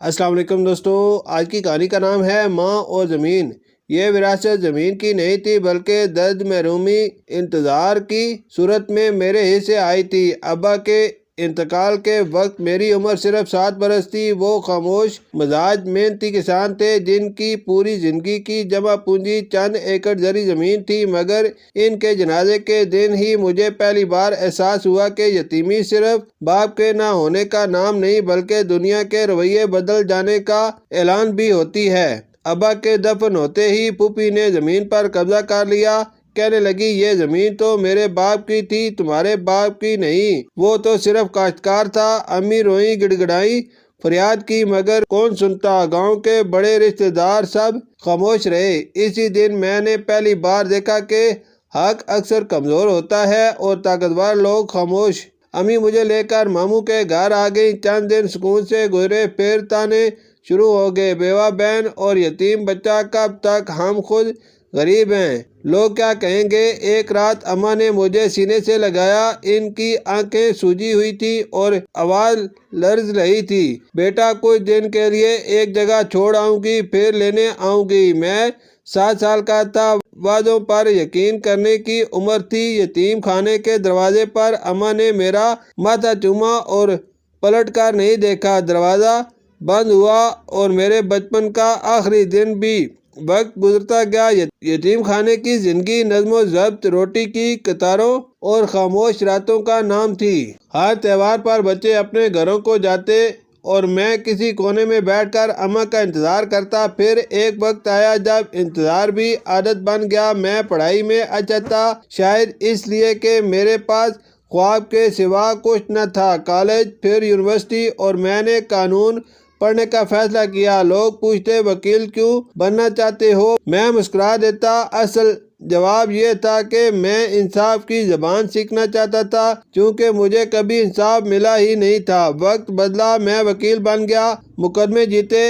السلام علیکم دوستو، آج کی کہانی کا نام ہے ماں اور زمین۔ یہ وراثت زمین کی نہیں تھی بلکہ درد محرومی انتظار کی صورت میں میرے حصے آئی تھی۔ ابا کے انتقال کے وقت میری عمر صرف 7 برس تھی۔ وہ خاموش مزاج محنتی کسان تھے جن کی پوری زندگی کی جمع پونجی چند ایکڑ زرعی زمین تھی، مگر ان کے جنازے کے دن ہی مجھے پہلی بار احساس ہوا کہ یتیمی صرف باپ کے نہ ہونے کا نام نہیں بلکہ دنیا کے رویے بدل جانے کا اعلان بھی ہوتی ہے۔ ابا کے دفن ہوتے ہی پھوپھی نے زمین پر قبضہ کر لیا۔ کہنے لگی، یہ زمین تو میرے باپ کی تھی، تمہارے باپ کی نہیں، وہ تو صرف کاشتکار تھا۔ امی روئیں، گڑ گڑائیں، فریاد کی، مگر کون سنتا۔ گاؤں کے بڑے رشتہ دار سب خاموش رہے۔ اسی دن میں نے پہلی بار دیکھا کہ حق اکثر کمزور ہوتا ہے اور طاقتور لوگ خاموش۔ امی مجھے لے کر ماموں کے گھر آ گئیں۔ چند دن سکون سے گزرے، پھر تانے شروع ہو گئے، بیوہ بہن اور یتیم بچہ، کب تک، ہم خود غریب ہیں، لوگ کیا کہیں گے۔ ایک رات اماں نے مجھے سینے سے لگایا، ان کی آنکھیں سوجی ہوئی تھی اور آواز لرز رہی تھی۔ بیٹا، کچھ دن کے لیے ایک جگہ چھوڑ آؤں گی، پھر لینے آؤں گی۔ میں 7 سال کا تھا، وعدوں پر یقین کرنے کی عمر تھی۔ یتیم خانے کے دروازے پر اماں نے میرا ماتھا چوما اور پلٹ کر نہیں دیکھا۔ دروازہ بند ہوا اور میرے بچپن کا آخری دن بھی۔ وقت گزرتا گیا۔ یتیم خانے کی زندگی نظم و ضبط، روٹی کی قطاروں اور خاموش راتوں کا نام تھی۔ ہر تہوار پر بچے اپنے گھروں کو جاتے اور میں کسی کونے میں بیٹھ کر اماں کا انتظار کرتا۔ پھر ایک وقت آیا جب انتظار بھی عادت بن گیا۔ میں پڑھائی میں اچھا تھا، شاید اس لیے کہ میرے پاس خواب کے سوا کچھ نہ تھا۔ کالج، پھر یونیورسٹی، اور میں نے قانون پڑھنے کا فیصلہ کیا۔ لوگ پوچھتے، وکیل کیوں بننا چاہتے ہو؟ میں مسکرا دیتا۔ اصل جواب یہ تھا کہ میں انصاف کی زبان سیکھنا چاہتا تھا، چونکہ مجھے کبھی انصاف ملا ہی نہیں تھا۔ وقت بدلا، میں وکیل بن گیا، مقدمے جیتے،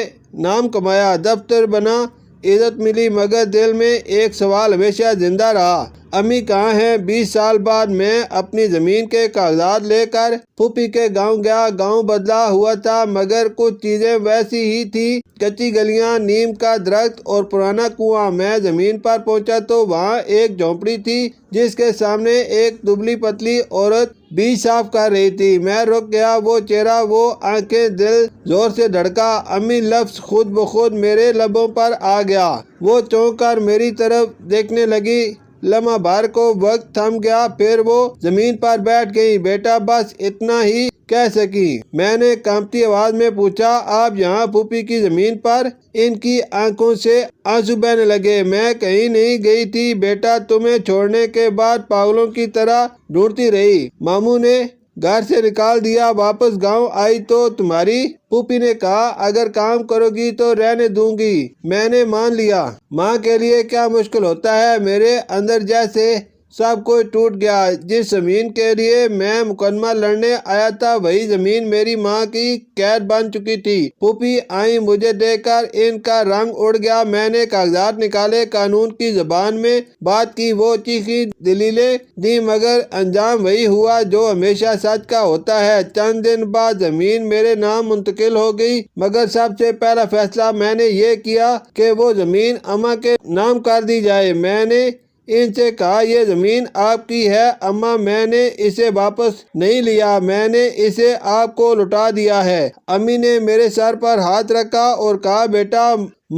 نام کمایا، دفتر بنا، عزت ملی، مگر دل میں ایک سوال ہمیشہ زندہ رہا، امی کہاں ہیں؟ 20 سال بعد میں اپنی زمین کے کاغذات لے کر پھوپھی کے گاؤں گیا۔ گاؤں بدلا ہوا تھا مگر کچھ چیزیں ویسی ہی تھی، کچی گلیاں، نیم کا درخت اور پرانا کنواں۔ میں زمین پر پہنچا تو وہاں ایک جھونپڑی تھی جس کے سامنے ایک دبلی پتلی عورت بیج صاف کر رہی تھی۔ میں رک گیا، وہ چہرہ، وہ آنکھیں، دل زور سے دھڑکا۔ امی لفظ خود بخود میرے لبوں پر آ گیا۔ وہ چونک کر میری طرف دیکھنے لگی۔ لمحہ بھر کو وقت تھم گیا، پھر وہ زمین پر بیٹھ گئی۔ بیٹا، بس اتنا ہی کہہ سکی۔ میں نے کانپتی آواز میں پوچھا، آپ یہاں پھوپھی کی زمین پر؟ ان کی آنکھوں سے آنسو بہنے لگے۔ میں کہیں نہیں گئی تھی بیٹا، تمہیں چھوڑنے کے بعد پاگلوں کی طرح ڈھونڈتی رہی۔ ماموں نے گھر سے نکال دیا، واپس گاؤں آئی تو تمہاری پھوپھی نے کہا، اگر کام کرو گی تو رہنے دوں گی۔ میں نے مان لیا۔ ماں کے لیے کیا مشکل ہوتا ہے۔ میرے اندر جیسے سب کچھ ٹوٹ گیا۔ جس زمین کے لیے میں مقدمہ لڑنے آیا تھا وہی زمین میری ماں کی قید بن چکی تھی۔ پھوپھی آئیں، مجھے دیکھ کر ان کا رنگ اڑ گیا۔ میں نے کاغذات نکالے، قانون کی زبان میں بات کی، وہ چیخیں، دلیلیں دیں، مگر انجام وہی ہوا جو ہمیشہ سچ کا ہوتا ہے۔ چند دن بعد زمین میرے نام منتقل ہو گئی، مگر سب سے پہلا فیصلہ میں نے یہ کیا کہ وہ زمین اماں کے نام کر دی جائے۔ میں نے ان سے کہا، یہ زمین آپ کی ہے اماں، میں نے اسے واپس نہیں لیا، میں نے اسے آپ کو لوٹا دیا ہے۔ امی نے میرے سر پر ہاتھ رکھا اور کہا، بیٹا،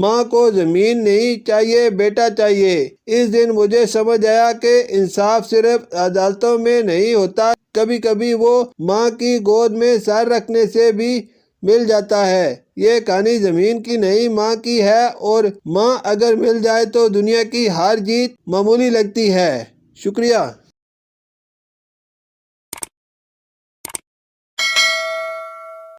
ماں کو زمین نہیں چاہیے، بیٹا چاہیے۔ اس دن مجھے سمجھ آیا کہ انصاف صرف عدالتوں میں نہیں ہوتا، کبھی کبھی وہ ماں کی گود میں سر رکھنے سے بھی مل جاتا ہے۔ یہ کہانی زمین کی نہیں، ماں کی ہے، اور ماں اگر مل جائے تو دنیا کی ہر جیت معمولی لگتی ہے۔ شکریہ۔